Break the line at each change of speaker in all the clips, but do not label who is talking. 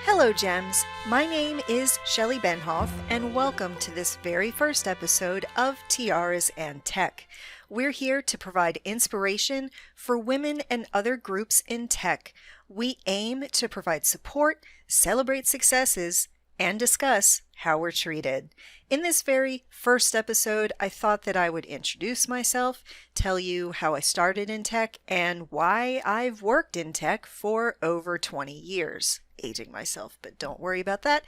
Hello, Gems. My name is Shelley Benhoff, and welcome to this very first episode of Tiaras and Tech. We're here to provide inspiration for women and other groups in tech. We aim to provide support, celebrate successes, and discuss how we're treated. In this very first episode, I thought that I would introduce myself, tell you how I started in tech, and why I've worked in tech for over 20 years. Aging myself, but don't worry about that.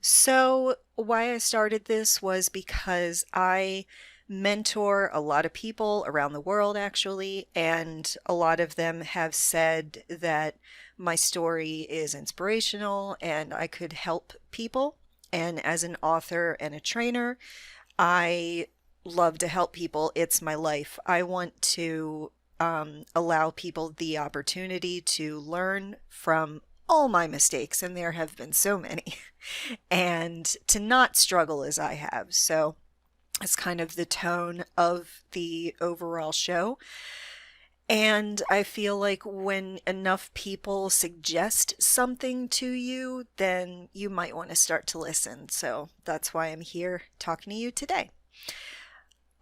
So, why I started this was because I mentor a lot of people around the world, actually, and a lot of them have said that my story is inspirational and I could help people. And as an author and a trainer, I love to help people. It's my life. I want to allow people the opportunity to learn from all my mistakes, and there have been so many, and to not struggle as I have. So it's kind of the tone of the overall show. And I feel like when enough people suggest something to you, then you might want to start to listen. So that's why I'm here talking to you today.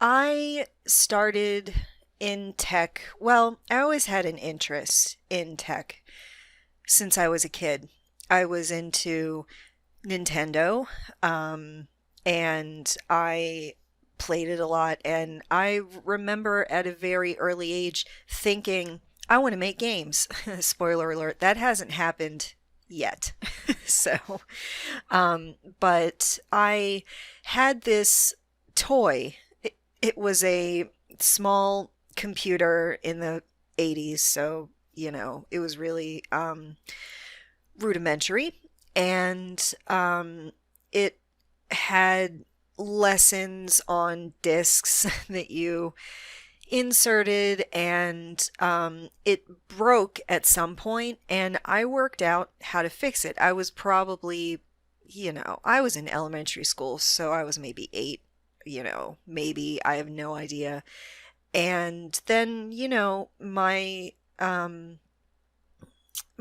I started in tech. Well, I always had an interest in tech since I was a kid. I was into Nintendo, and I played it a lot. And I remember at a very early age thinking, I want to make games. Spoiler alert, that hasn't happened yet. So, but I had this toy. It was a small computer in the 80s, so it was really rudimentary, and it had lessons on discs that you inserted, and it broke at some point, and I worked out how to fix it. I was probably, I was in elementary school, so I was maybe 8, maybe, I have no idea. And then,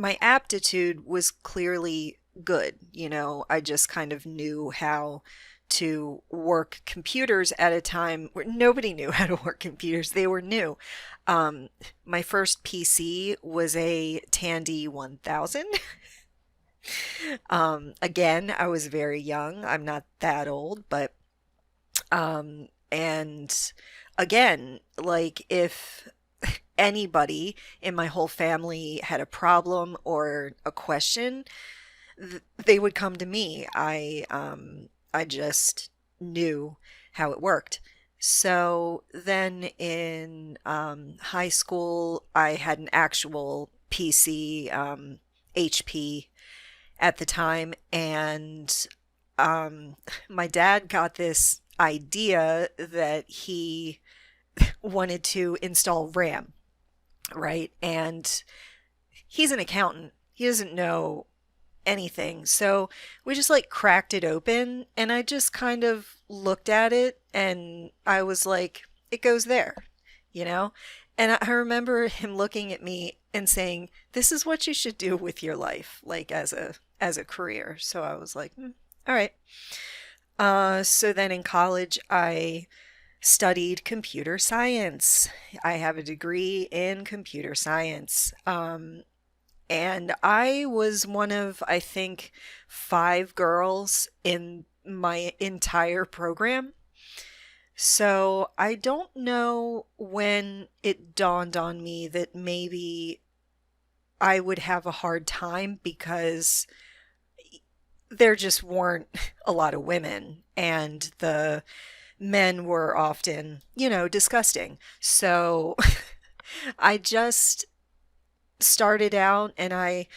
my aptitude was clearly good. I just kind of knew how to work computers at a time where nobody knew how to work computers. They were new. My first PC was a Tandy 1000. Again, I was very young. I'm not that old, but and again, like if anybody in my whole family had a problem or a question, they would come to me. I just knew how it worked. So then in high school, I had an actual PC, HP at the time, and my dad got this idea that he wanted to install RAM, right? And he's an accountant. He doesn't know anything. So we just like cracked it open, and I just kind of looked at it and I was like, it goes there, you know? And I remember him looking at me and saying, this is what you should do with your life, like as a career. So I was like, all right. So then in college, I studied computer science. I have a degree in computer science. And I was one of, I think, 5 girls in my entire program. So I don't know when it dawned on me that maybe I would have a hard time because there just weren't a lot of women, and the men were often, disgusting. So I just started out and I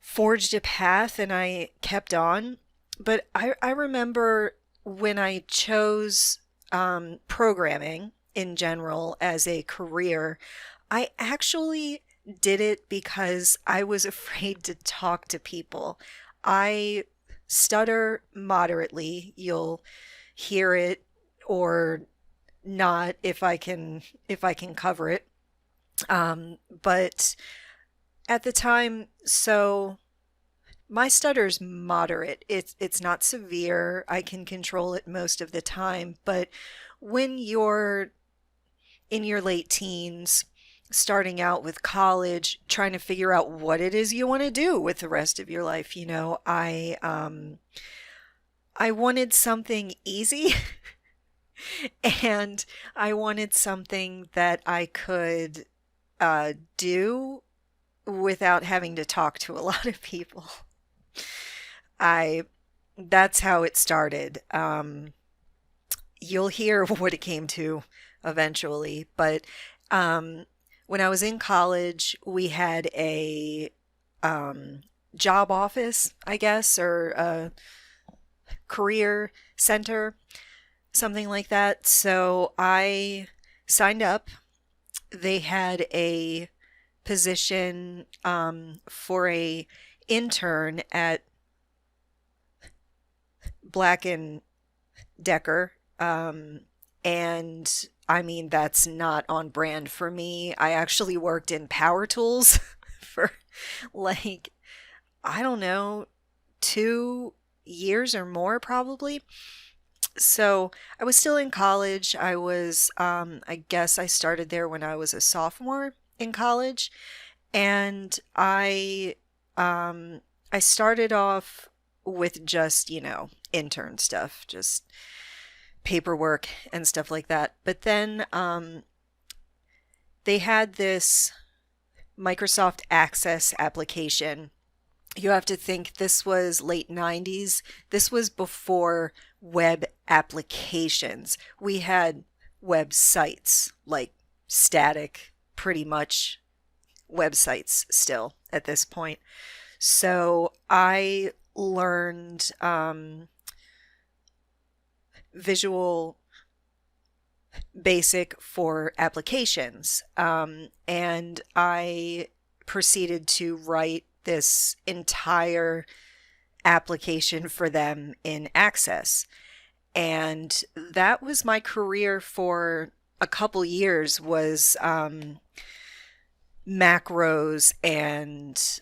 forged a path and I kept on. But I remember when I chose programming in general as a career, I actually did it because I was afraid to talk to people. I stutter moderately. You'll hear it or not if I can cover it. But at the time, so My stutter's moderate. It's not severe. I can control it most of the time, but when you're in your late teens, starting out with college, trying to figure out what it is you want to do with the rest of your life, I wanted something easy and I wanted something that I could do without having to talk to a lot of people. I That's how it started. You'll hear what it came to eventually, but um, when I was in college, we had a um, job office, I guess, or a career center, something like that. So I signed up. They had a position for a intern at Black and Decker. And I mean, that's not on brand for me. I actually worked in power tools for like, I don't know, 2 years or more probably. So I was still in college. I guess I started there when I was a sophomore in college. And I started off with just, intern stuff, just paperwork and stuff like that. But then they had this Microsoft Access application. You have to think this was late 90s. This was before web applications. We had websites, like static, pretty much websites still at this point. So I learned Visual Basic for applications. And I proceeded to write this entire application for them in Access. And that was my career for a couple years, was macros and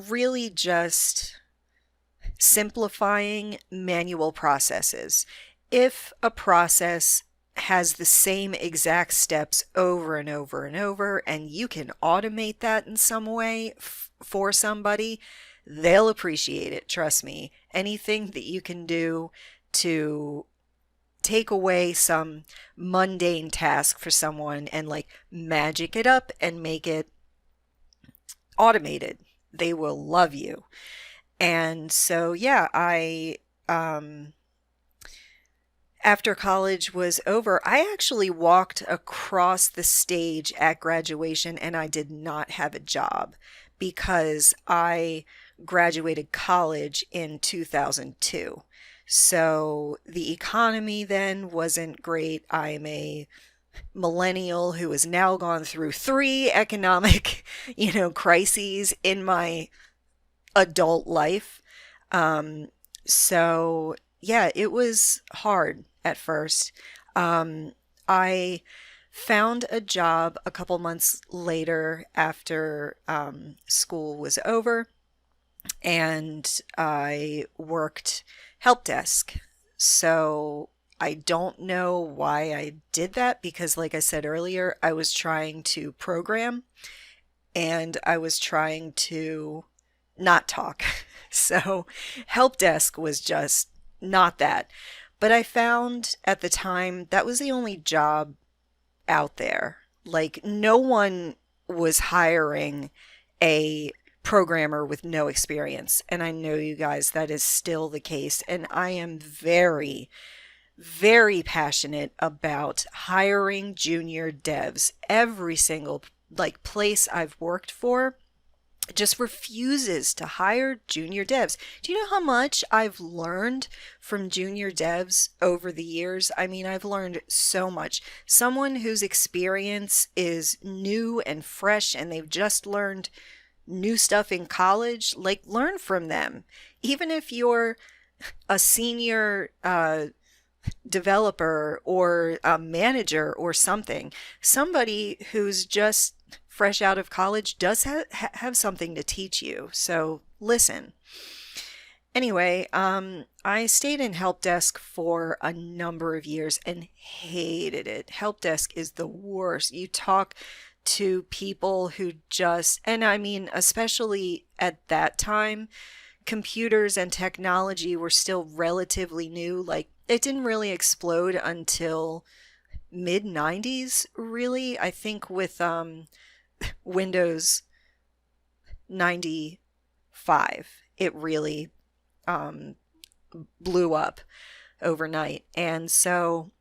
really just simplifying manual processes. If a process has the same exact steps over and over and over, and you can automate that in some way for somebody, they'll appreciate it. Trust me. Anything that you can do to take away some mundane task for someone and like magic it up and make it automated, they will love you. And so, yeah, after college was over, I actually walked across the stage at graduation and I did not have a job because I graduated college in 2002. So the economy then wasn't great. I'm a millennial who has now gone through three economic, crises in my adult life. So yeah, it was hard at first. I found a job a couple months later after school was over, and I worked help desk. So I don't know why I did that because, like I said earlier, I was trying to program and I was trying to not talk. So help desk was just not that. But I found at the time that was the only job out there. Like, no one was hiring a programmer with no experience. And I know, you guys, that is still the case. And I am very, very passionate about hiring junior devs. Every single place I've worked for just refuses to hire junior devs. Do you know how much I've learned from junior devs over the years? I mean, I've learned so much. Someone whose experience is new and fresh and they've just learned new stuff in college, like, learn from them. Even if you're a senior developer or a manager or something, somebody who's just fresh out of college does have something to teach you. So listen. Anyway, I stayed in help desk for a number of years and hated it. Help desk is the worst. You talk to people who just, and I mean, especially at that time, computers and technology were still relatively new. Like, it didn't really explode until mid 90s, really. I think with Windows 95, it really um, blew up overnight. And so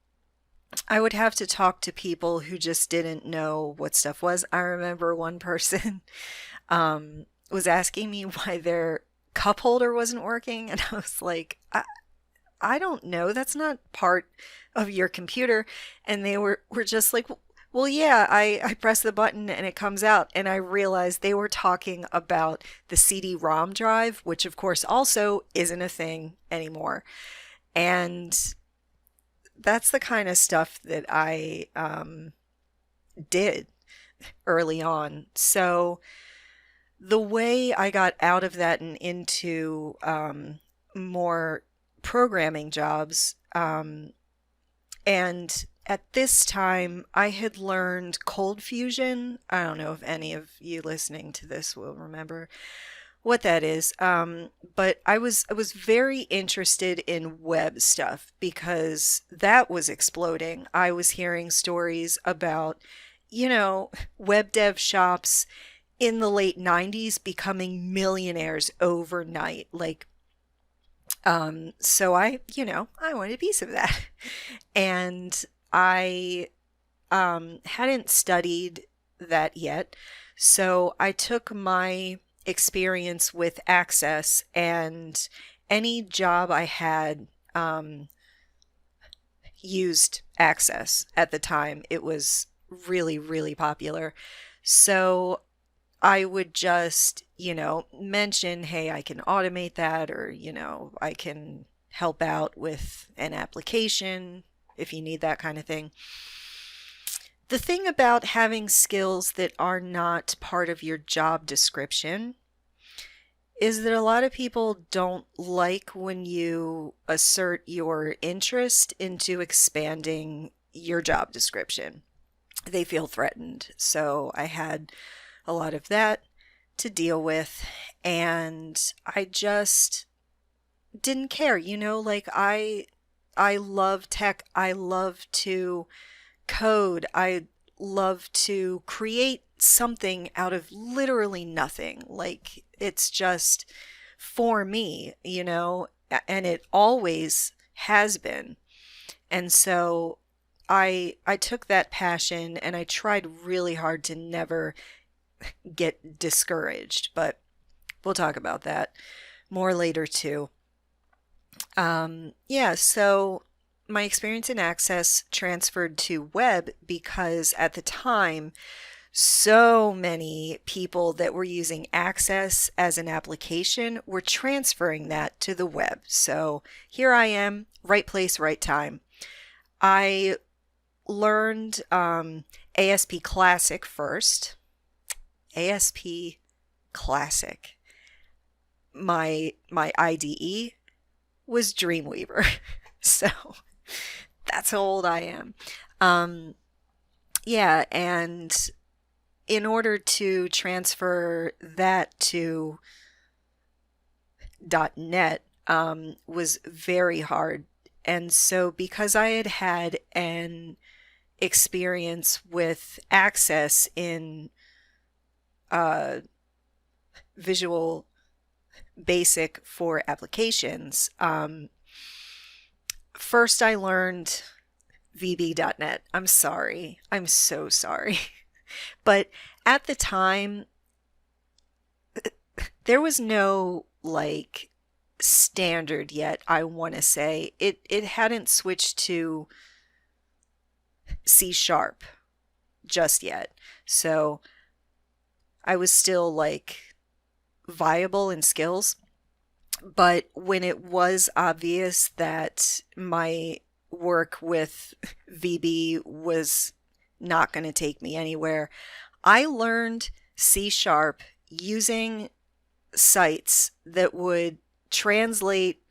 I would have to talk to people who just didn't know what stuff was. I remember one person was asking me why their cup holder wasn't working, and I was like, I don't know. That's not part of your computer. And they were just like, well, yeah, I press the button and it comes out. And I realized they were talking about the CD-ROM drive, which of course also isn't a thing anymore. And that's the kind of stuff that I did early on. So the way I got out of that and into more programming jobs, and at this time I had learned cold fusion. I don't know if any of you listening to this will remember what that is. But I was very interested in web stuff because that was exploding. I was hearing stories about, web dev shops in the late 90s becoming millionaires overnight. Like, so I wanted a piece of that. And I hadn't studied that yet. So I took my experience with Access, and any job I had used Access at the time. It was really, really popular. So I would just, mention, hey, I can automate that, or, I can help out with an application if you need that kind of thing. The thing about having skills that are not part of your job description is that a lot of people don't like when you assert your interest into expanding your job description. They feel threatened. So I had a lot of that to deal with, and I just didn't care. Like I love tech. I love to code. I love to create something out of literally nothing. Like, it's just for me, and it always has been. And so I took that passion and I tried really hard to never get discouraged, but we'll talk about that more later too. Yeah, so my experience in Access transferred to web because at the time, so many people that were using Access as an application were transferring that to the web. So here I am, right place, right time. I learned ASP Classic first. ASP Classic. My IDE was Dreamweaver. So that's how old I am. Yeah, and in order to transfer that to .NET was very hard. And so because I had had an experience with Access in Visual Basic for applications, first I learned VB.NET. I'm sorry. I'm so sorry. But at the time, there was no like standard yet, I want to say. It hadn't switched to C# just yet. So I was still like viable in skills. But when it was obvious that my work with VB was not going to take me anywhere, I learned C sharp using sites that would translate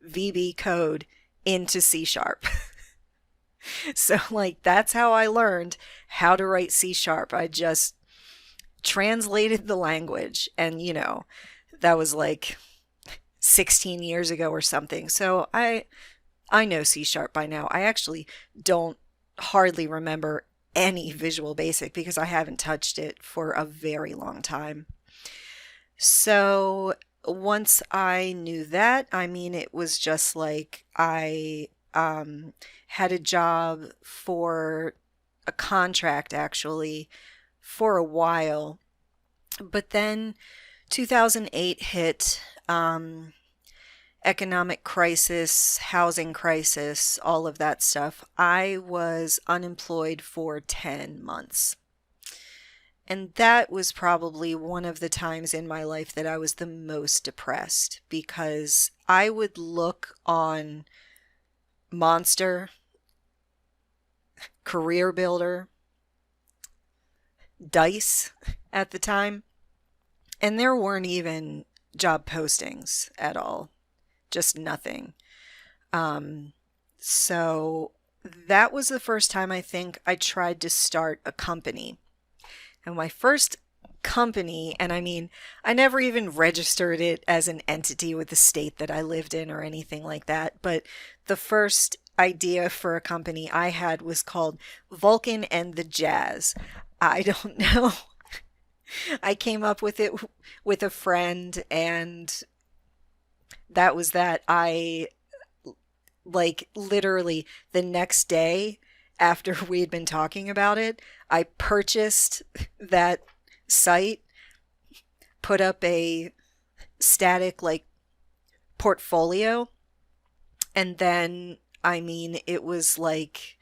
VB code into C sharp. So, like, that's how I learned how to write C sharp. I just translated the language, and that was like 16 years ago or something. So I know C sharp by now. I actually don't hardly remember any Visual Basic because I haven't touched it for a very long time. So once I knew that, I mean, it was just like I had a job for a contract actually for a while, but then 2008 hit, economic crisis, housing crisis, all of that stuff. I was unemployed for 10 months. And that was probably one of the times in my life that I was the most depressed because I would look on Monster, Career Builder, Dice at the time, and there weren't even job postings at all, just nothing. So that was the first time I think I tried to start a company. And my first company, and I mean, I never even registered it as an entity with the state that I lived in or anything like that, but the first idea for a company I had was called Vulcan and the Jazz. I don't know. I came up with it with a friend, and that was that. I, like, literally the next day after we had been talking about it, I purchased that site, put up a static, like, portfolio, and then, I mean, it was like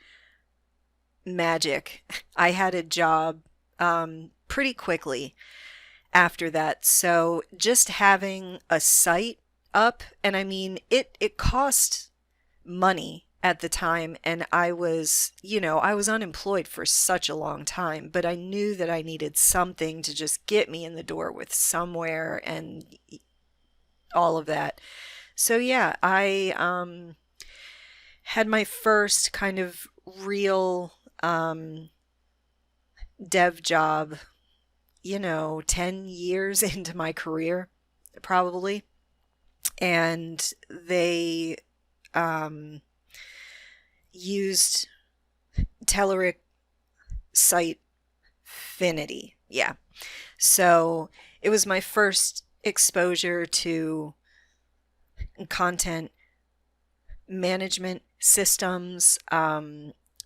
magic. I had a job pretty quickly after that. So just having a site up, and I mean, it cost money at the time, and I was unemployed for such a long time, but I knew that I needed something to just get me in the door with somewhere and all of that. So yeah, I had my first kind of real dev job, 10 years into my career, probably. And they used Telerik Site Finity. Yeah. So it was my first exposure to content management systems,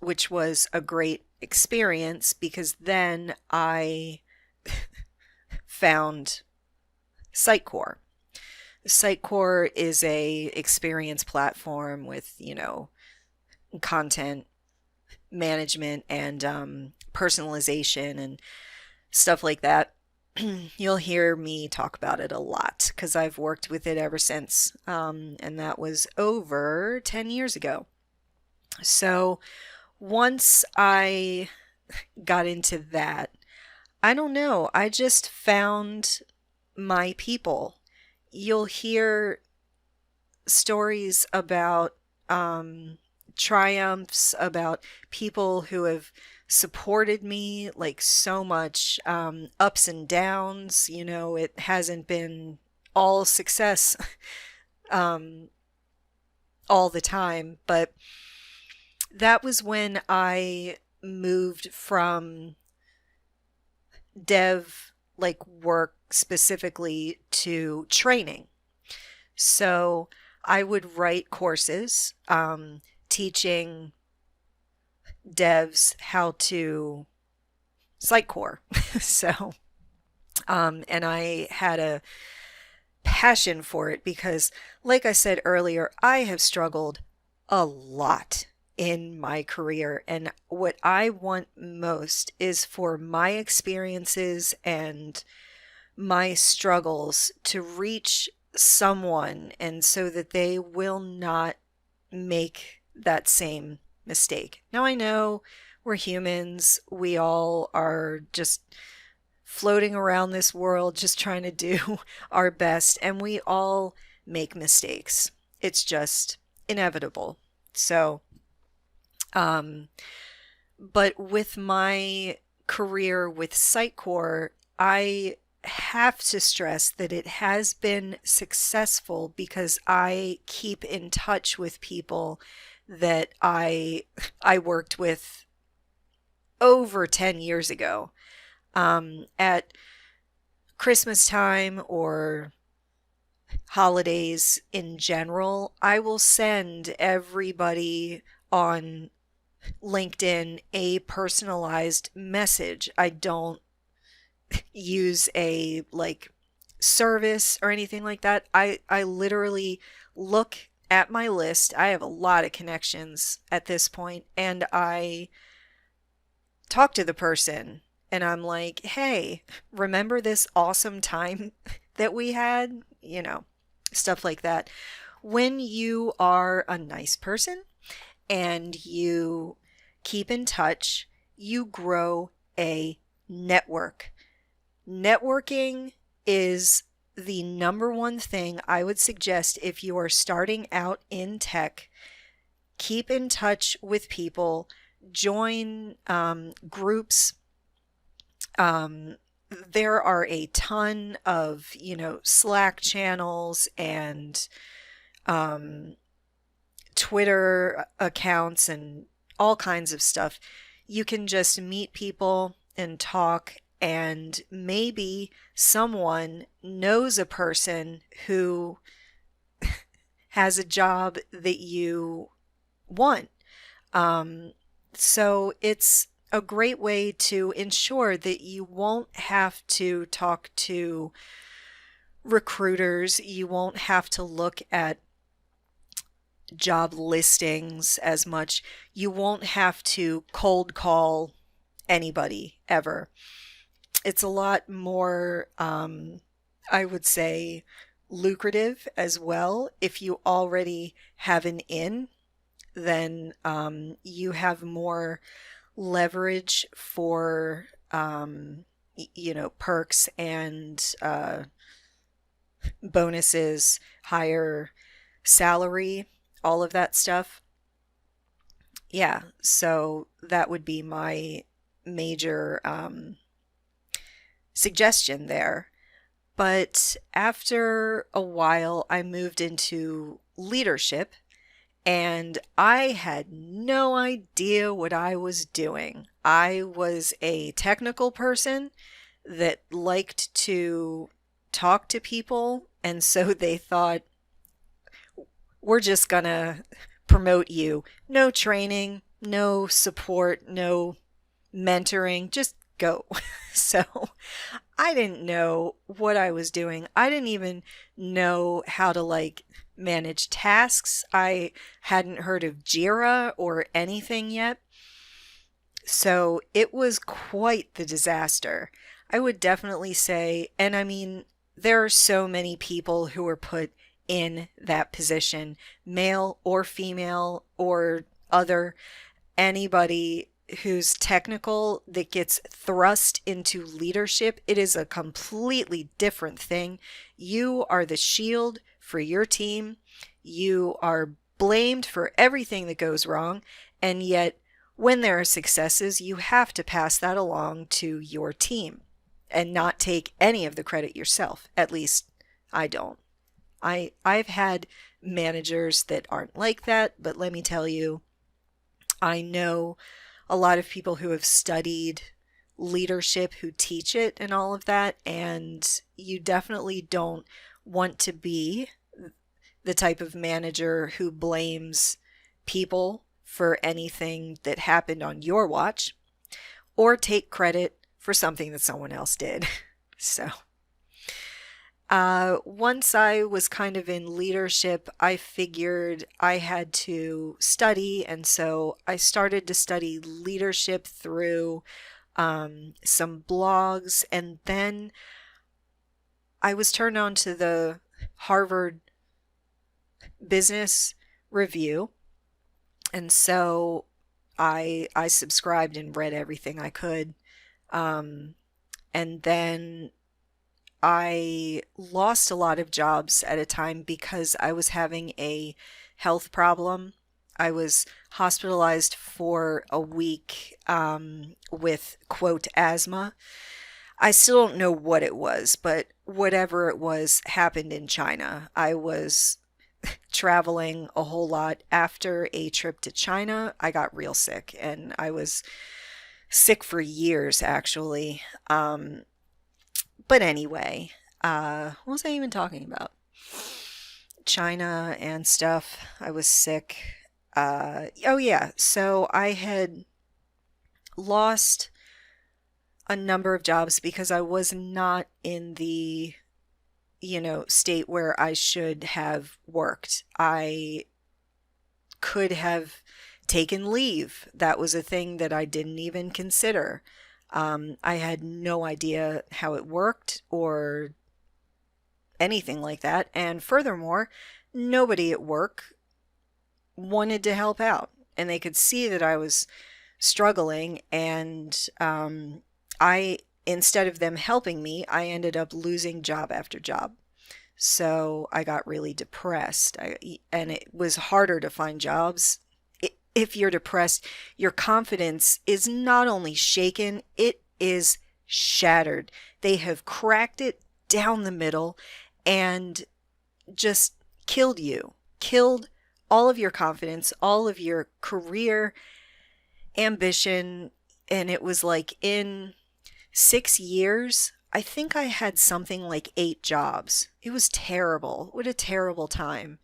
which was a great experience because then I found Sitecore. Sitecore is a experience platform with, content management and personalization and stuff like that. You'll hear me talk about it a lot because I've worked with it ever since, and that was over 10 years ago. So once I got into that, I don't know, I just found my people. You'll hear stories about triumphs, about people who have supported me like so much, ups and downs. It hasn't been all success all the time, but that was when I moved from dev, like, work specifically to training. So I would write courses teaching devs how to Sitecore. So, and I had a passion for it because, like I said earlier, I have struggled a lot in my career. And what I want most is for my experiences and my struggles to reach someone, and so that they will not make that same mistake. Now, I know We're humans. We all are just floating around this world, just trying to do our best, and we all make mistakes. It's just inevitable. So, um, but with my career with Sitecore, I have to stress that it has been successful because I keep in touch with people that I worked with over 10 years ago. At Christmas time or holidays in general, I will send everybody on LinkedIn a personalized message. I don't use a service or anything like that. I literally look at my list. I have a lot of connections at this point, and I talk to the person and I'm like, "Hey, remember this awesome time that we had?" Stuff like that. When you are a nice person and you keep in touch, you grow a network. Networking is the number one thing I would suggest if you are starting out in tech. Keep in touch with people, join groups. There are a ton of, Slack channels and um, Twitter accounts and all kinds of stuff. You can just meet people and talk, and maybe someone knows a person who has a job that you want. So it's a great way to ensure that you won't have to talk to recruiters. You won't have to look at job listings as much. You won't have to cold call anybody ever. It's a lot more, I would say, lucrative as well. If you already have an in, then you have more leverage for, perks and bonuses, higher salary, all of that stuff. Yeah, so that would be my major suggestion there. But after a while, I moved into leadership and I had no idea what I was doing. I was a technical person that liked to talk to people, and so they thought, we're just gonna promote you. No training, no support, no mentoring, just go. So I didn't know what I was doing. I didn't even know how to manage tasks. I hadn't heard of Jira or anything yet. So it was quite the disaster. I would definitely say, and I mean, there are so many people who are put in that position, male or female or other, anybody who's technical that gets thrust into leadership. It is a completely different thing. You are the shield for your team. You are blamed for everything that goes wrong, and yet when there are successes, you have to pass that along to your team and not take any of the credit yourself. At least I don't. I've had managers that aren't like that, but let me tell you, I know a lot of people who have studied leadership who teach it and all of that, and you definitely don't want to be the type of manager who blames people for anything that happened on your watch or take credit for something that someone else did. So once I was kind of in leadership, I figured I had to study, and so I started to study leadership through some blogs, and then I was turned on to the Harvard Business Review, and so I subscribed and read everything I could. Um, and then I lost a lot of jobs at a time because I was having a health problem. I was hospitalized for a week with, quote, asthma. I still don't know what it was, but whatever it was happened in China. I was traveling a whole lot. After a trip to China, I got real sick, and I was sick for years, actually. But anyway, what was I even talking about? China and stuff. I was sick. Oh yeah, so I had lost a number of jobs because I was not in the, state where I should have worked. I could have taken leave. That was a thing that I didn't even consider. I had no idea how it worked or anything like that. And furthermore, nobody at work wanted to help out. And they could see that I was struggling. And instead of them helping me, I ended up losing job after job. So I got really depressed. And it was harder to find jobs. If you're depressed, your confidence is not only shaken, it is shattered. They have cracked it down the middle and just killed you, killed all of your confidence, all of your career ambition. And it was like in 6 years, I think I had something like 8 jobs. It was terrible. What a terrible time.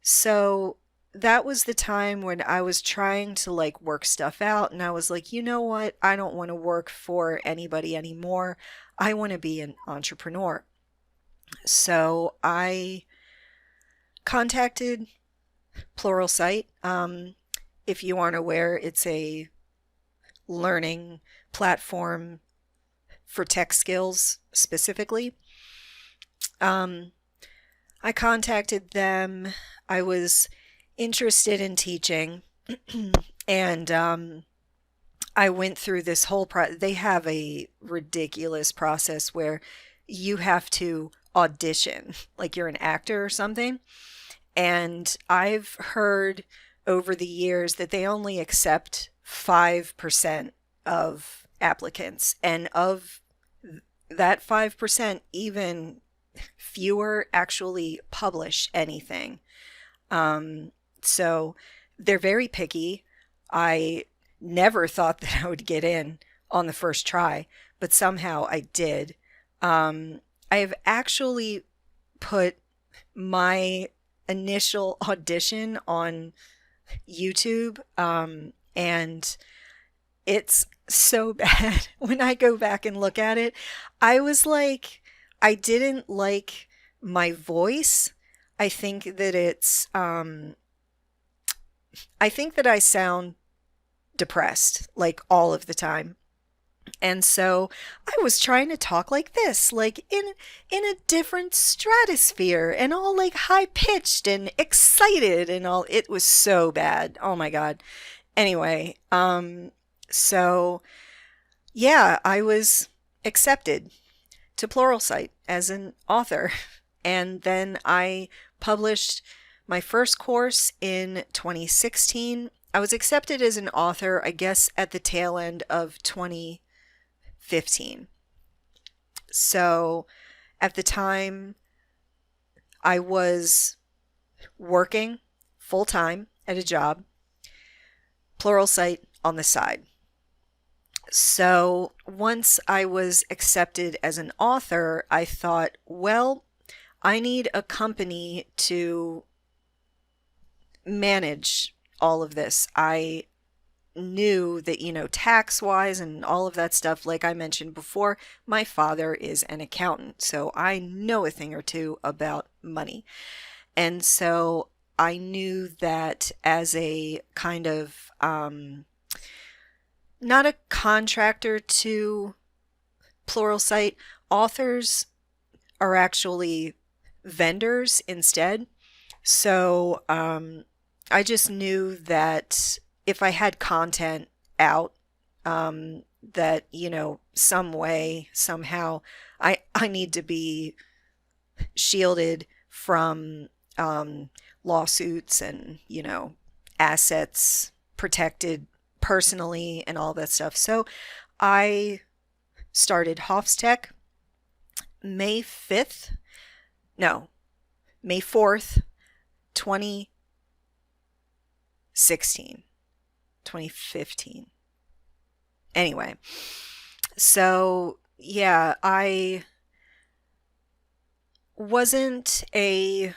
So that was the time when I was trying to like work stuff out, and I was like, you know what? I don't want to work for anybody anymore. I want to be an entrepreneur. So I contacted Pluralsight. If you aren't aware, it's a learning platform for tech skills specifically. I contacted them. I was interested in teaching, and I went through this whole they have a ridiculous process where you have to audition like you're an actor or something. And I've heard over the years that they only accept 5% of applicants, and of that 5%, even fewer actually publish anything. So they're very picky. I never thought that I would get in on the first try, but somehow I did. I have actually put my initial audition on YouTube, and it's so bad. When I go back and look at it, I was like, I didn't like my voice. I think that I think that I sound depressed like all of the time. And so I was trying to talk like this, like in a different stratosphere, and all like high pitched and excited and all. It was so bad. Oh my God. Anyway, so yeah, I was accepted to Pluralsight as an author. And then I published my first course in 2016. I was accepted as an author, I guess, at the tail end of 2015. So at the time, I was working full time at a job, Pluralsight on the side. So once I was accepted as an author, I thought, well, I need a company to manage all of this. I knew that, tax wise and all of that stuff, like I mentioned before, my father is an accountant, so I know a thing or two about money. And so I knew that as a kind of, not a contractor to Pluralsight, authors are actually vendors instead. So I just knew that if I had content out, that, some way, somehow, I need to be shielded from lawsuits and, assets protected personally and all that stuff. So I started HoffsTech May 5th, no, May 4th, 2016, 2015. Anyway, so yeah, I wasn't a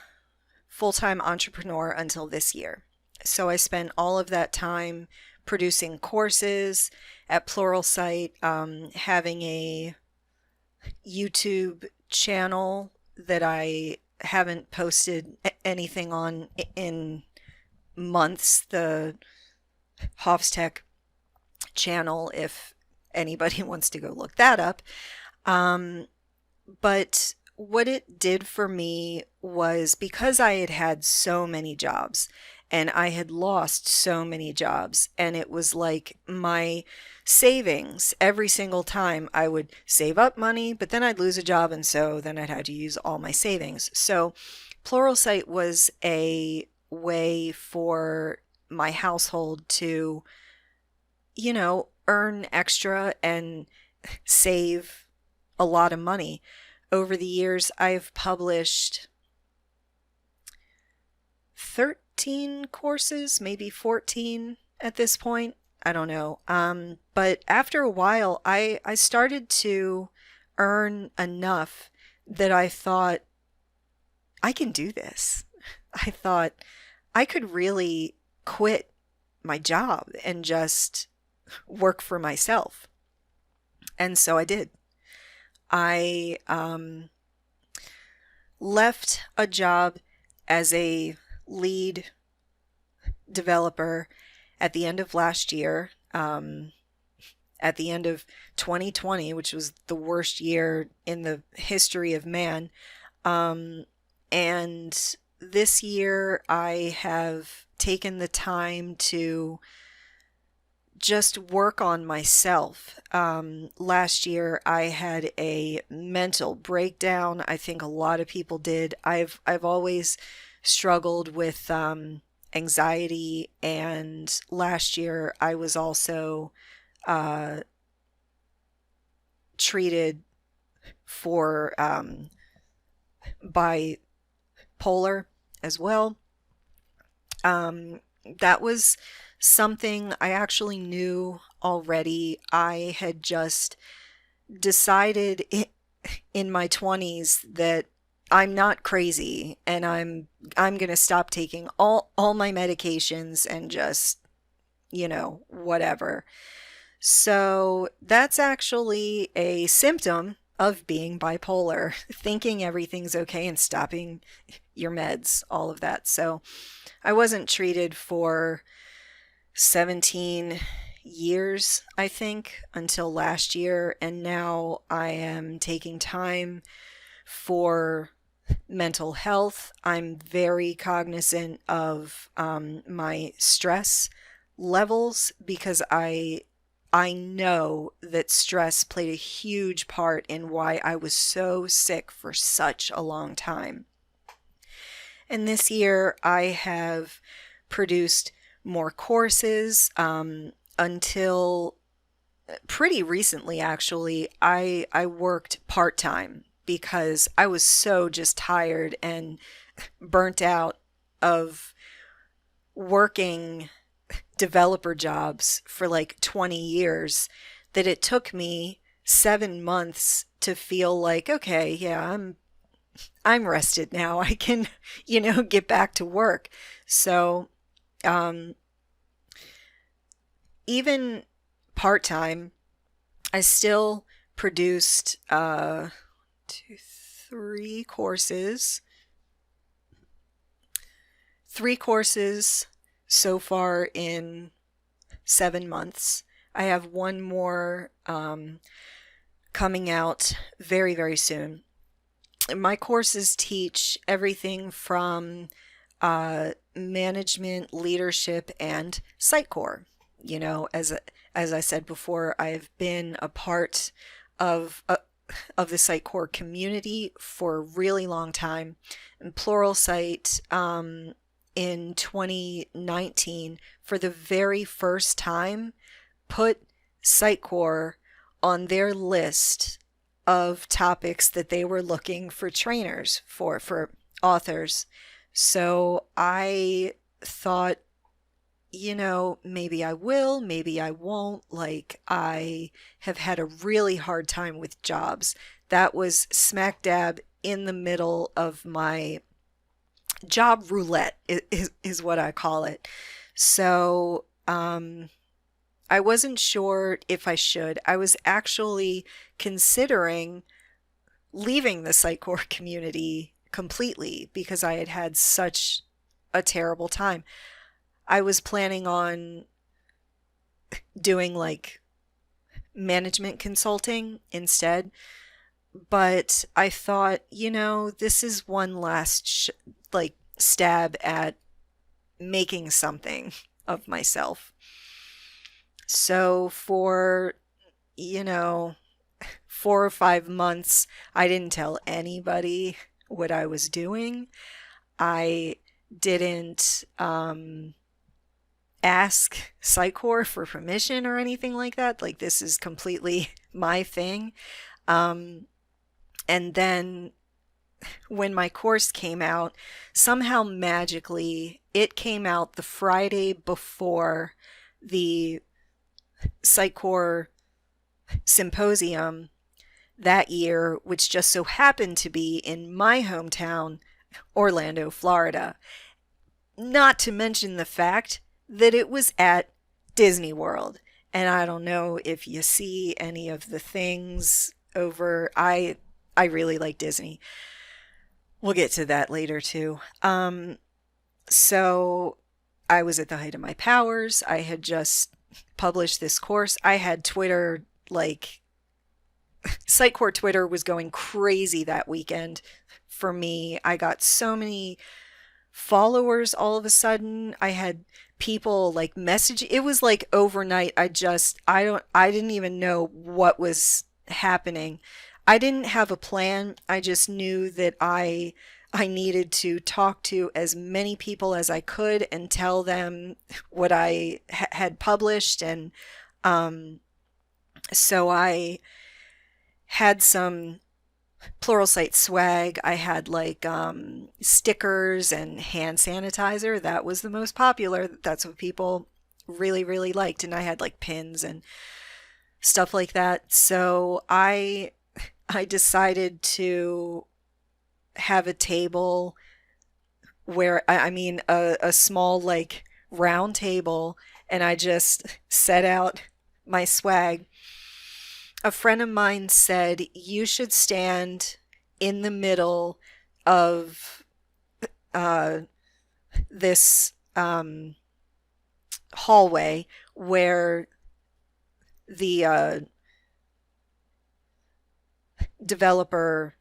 full-time entrepreneur until this year. So I spent all of that time producing courses at Pluralsight, having a YouTube channel that I haven't posted anything on in months. The HoffsTech channel, if anybody wants to go look that up. But what it did for me was, because I had had so many jobs and I had lost so many jobs, and it was like my savings every single time. I would save up money, but then I'd lose a job, and so then I'd have to use all my savings. So Pluralsight was a way for my household to, earn extra and save a lot of money. Over the years, I've published 13 courses, maybe 14 at this point. I don't know. But after a while, I started to earn enough that I thought, I can do this. I thought I could really quit my job and just work for myself. And so I did. I left a job as a lead developer at the end of last year, at the end of 2020, which was the worst year in the history of man. And this year I have taken the time to just work on myself. Last year I had a mental breakdown. I think a lot of people did. I've always struggled with anxiety, and last year I was also treated for bipolar as well. That was something I actually knew already. I had just decided in my 20s that I'm not crazy, and I'm going to stop taking all my medications and just, whatever. So that's actually a symptom of being bipolar, thinking everything's okay and stopping your meds, all of that. So I wasn't treated for 17 years, I think, until last year. And now I am taking time for mental health. I'm very cognizant of my stress levels, because I know that stress played a huge part in why I was so sick for such a long time. And this year I have produced more courses. Until pretty recently, actually, I worked part-time because I was so just tired and burnt out of working developer jobs for like 20 years that it took me 7 months to feel like, okay, yeah, I'm rested now. I can, get back to work. So, even part-time, I still produced 3 courses. 3 courses so far in 7 months. I have one more coming out very, very soon. My courses teach everything from management, leadership, and Sitecore. As I said before, I've been a part of of the Sitecore community for a really long time. And Pluralsight, in 2019, for the very first time, put Sitecore on their list of topics that they were looking for trainers for authors. So I thought, maybe I will, maybe I won't. Like, I have had a really hard time with jobs. That was smack dab in the middle of my job roulette, is what I call it. So, I wasn't sure if I should. I was actually considering leaving the Sitecore community completely because I had had such a terrible time. I was planning on doing like management consulting instead, but I thought, this is one last like stab at making something of myself. So for, you know, 4 or 5 months, I didn't tell anybody what I was doing. I didn't ask Sitecore for permission or anything like that. Like, this is completely my thing. Um, and then when my course came out, somehow magically, it came out the Friday before the Sitecore symposium that year, which just so happened to be in my hometown, Orlando, Florida. Not to mention the fact that it was at Disney World. And I don't know if you see any of the things over. I really like Disney. We'll get to that later too. So I was at the height of my powers. I had just published this course. I had Twitter, like, Sitecore Twitter was going crazy that weekend for me. I got so many followers all of a sudden. I had people like message. It was like overnight. I didn't even know what was happening. I didn't have a plan. I just knew that I needed to talk to as many people as I could and tell them what I had published. And so I had some Pluralsight swag. I had like stickers and hand sanitizer. That was the most popular. That's what people really, really liked. And I had like pins and stuff like that. So I decided to have a table where, I mean, a small like round table, and I just set out my swag. A friend of mine said, you should stand in the middle of uh, this hallway where the developer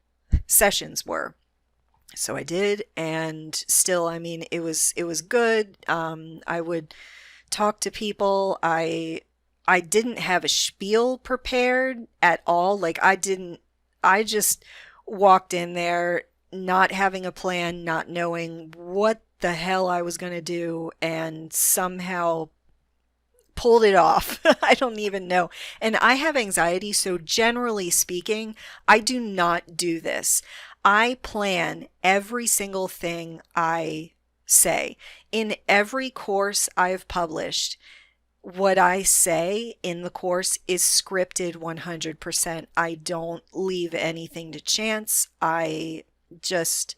sessions were. So I did, and still, I mean, it was good. I would talk to people. I didn't have a spiel prepared at all. Like, I just walked in there not having a plan, not knowing what the hell I was going to do, and somehow pulled it off. I don't even know. And I have anxiety, so generally speaking, I do not do this. I plan every single thing I say. In every course I've published, what I say in the course is scripted 100%. I don't leave anything to chance. I just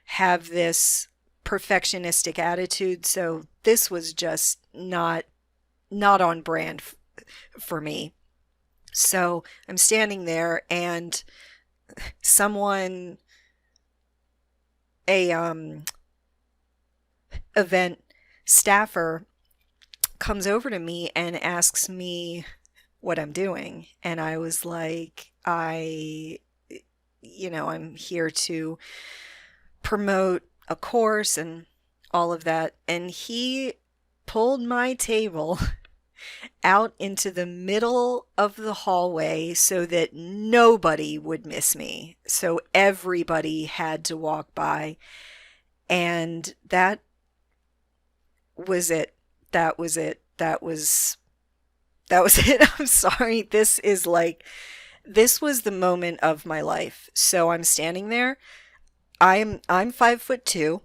have this perfectionistic attitude, so this was just not on brand for me. So I'm standing there, and someone, a event staffer, comes over to me and asks me what I'm doing. And I was like, I'm here to promote a course. And all of that. And he pulled my table out into the middle of the hallway so that nobody would miss me. So everybody had to walk by. And that was it. That was it. That was it. I'm sorry. This was the moment of my life. So I'm standing there. I'm 5'2".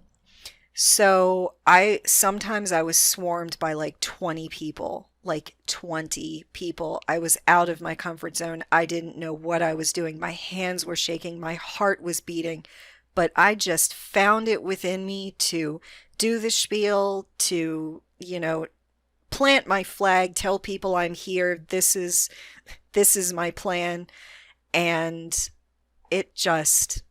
So I was swarmed by like 20 people, like 20 people. I was out of my comfort zone. I didn't know what I was doing. My hands were shaking. My heart was beating, but I just found it within me to do the spiel, to, plant my flag, tell people I'm here. This is my plan. And it just,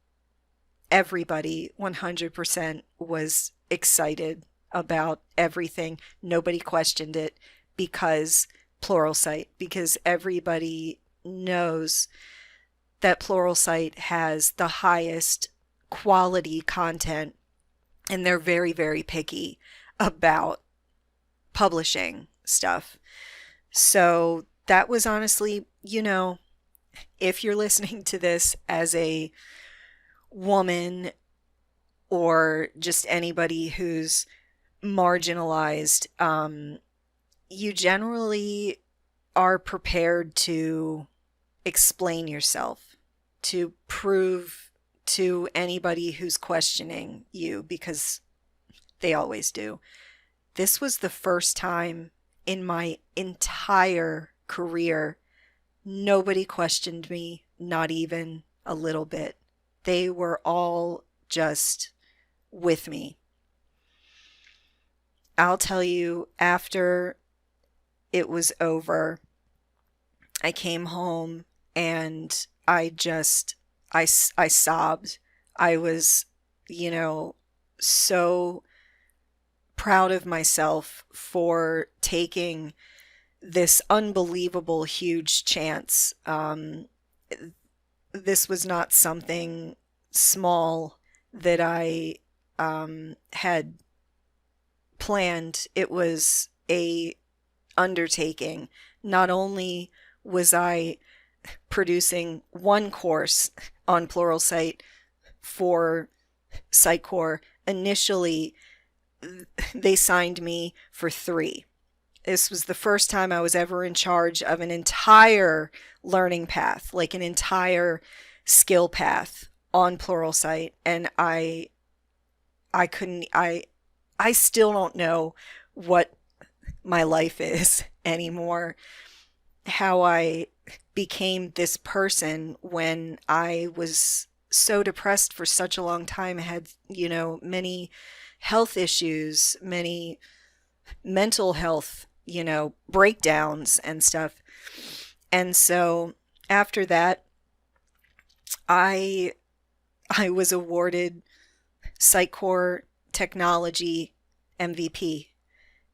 everybody 100% was excited about everything. Nobody questioned it because Pluralsight, because everybody knows that Pluralsight has the highest quality content, and they're very, very picky about publishing stuff. So that was honestly, if you're listening to this as a woman or just anybody who's marginalized, you generally are prepared to explain yourself, to prove to anybody who's questioning you, because they always do. This was the first time in my entire career nobody questioned me, not even a little bit. They were all just with me. I'll tell you, after it was over, I came home and I sobbed. I was, so proud of myself for taking this unbelievable huge chance. This was not something small that I had planned. It was a undertaking. Not only was I producing one course on Pluralsight for Sitecore, initially they signed me for 3. This was the first time I was ever in charge of an entire learning path, like an entire skill path on Pluralsight. And I still don't know what my life is anymore, how I became this person when I was so depressed for such a long time. I had, many health issues, many mental health, breakdowns and stuff. And so after that, I was awarded Sitecore Technology MVP.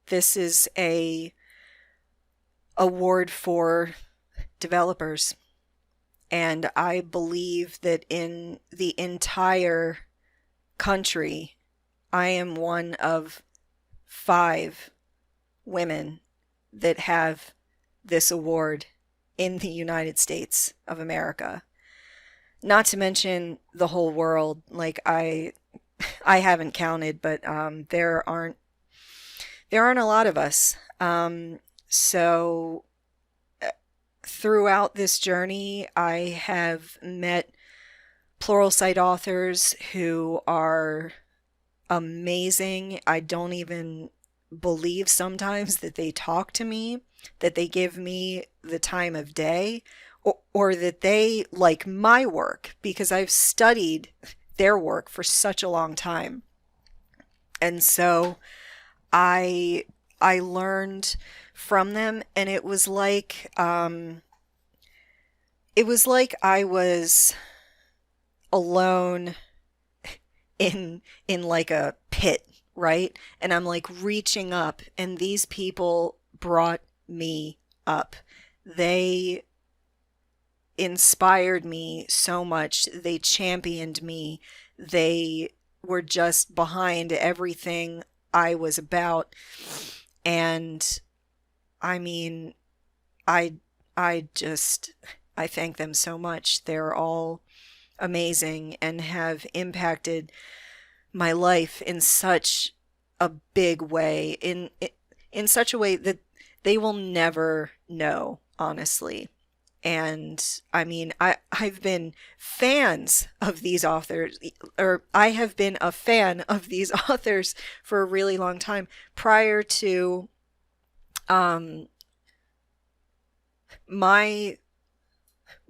This is a award for developers. And I believe that in the entire country, I am one of 5 women that have this award in the United States of America. Not to mention the whole world. Like I haven't counted, but there aren't a lot of us. So throughout this journey, I have met Pluralsight authors who are amazing. I don't even believe sometimes that they talk to me, that they give me the time of day, or that they like my work, because I've studied their work for such a long time. And so I learned from them, and it was like I was alone in like a pit, right? And I'm like reaching up, and these people brought me up. They inspired me so much. They championed me. They were just behind everything I was about. And I mean, I I just I thank them so much. They're all amazing and have impacted my life in such a big way, in such a way that they will never know, honestly. And I mean, I've been fans of these authors, or I have been a fan of these authors for a really long time. Prior to um, my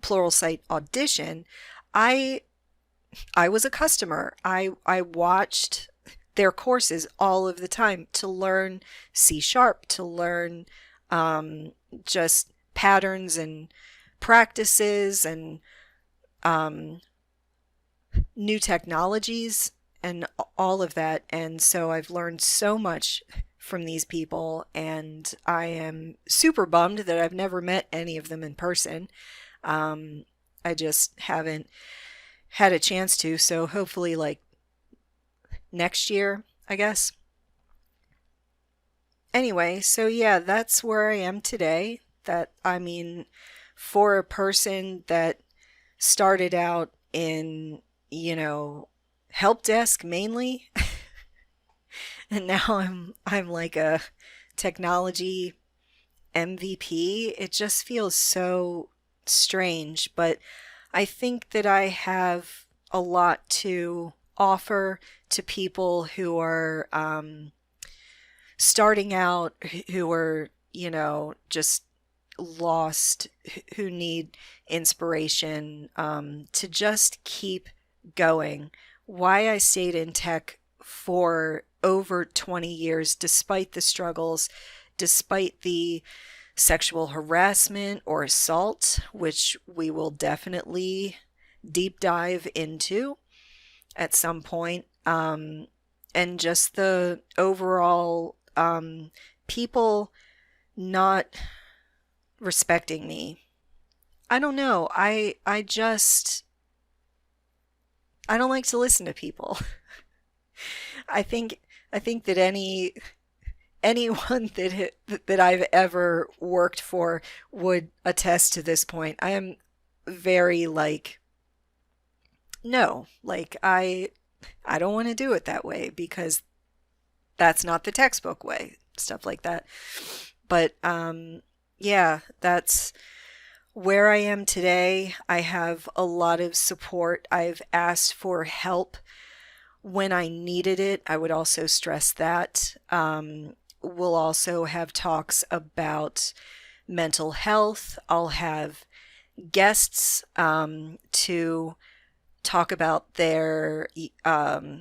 Pluralsight audition, I I was a customer. I watched their courses all of the time to learn C sharp, to learn just patterns and practices and um, new technologies and all of that. And so I've learned so much from these people, and I am super bummed that I've never met any of them in person. I just haven't had a chance to, so hopefully, like next year, I guess. Anyway, so yeah, that's where I am today. That, I mean, for a person that started out in, you know, help desk mainly, and now I'm like a technology MVP. It just feels so strange, but I think that I have a lot to offer to people who are starting out, who are, you know, just lost, who need inspiration, to just keep going. Why I stayed in tech for over 20 years, despite the struggles, despite the sexual harassment or assault, which we will definitely deep dive into at some point, and just the overall people not respecting me. I don't know. I don't like to listen to people. I think I think that anyone that I've ever worked for would attest to this point. I am very like, no, like I don't want to do it that way because that's not the textbook way, stuff like that. But yeah, that's where I am today. I have a lot of support. I've asked for help when I needed it. I would also stress that. We'll also have talks about mental health. I'll have guests to talk about their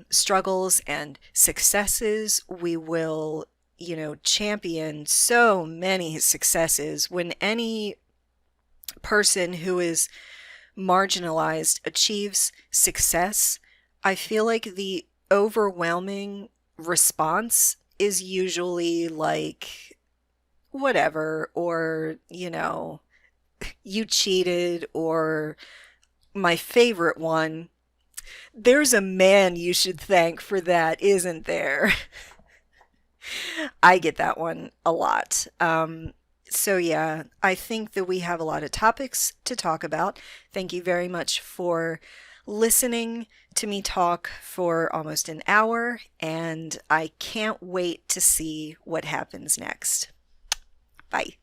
struggles and successes. We will, you know, champion so many successes. When any person who is marginalized achieves success, I feel like the overwhelming response is usually like, whatever, or, you know, you cheated, or my favorite one, there's a man you should thank for that, isn't there? I get that one a lot. So yeah, I think that we have a lot of topics to talk about. Thank you very much for listening to me talk for almost an hour, and I can't wait to see what happens next. Bye.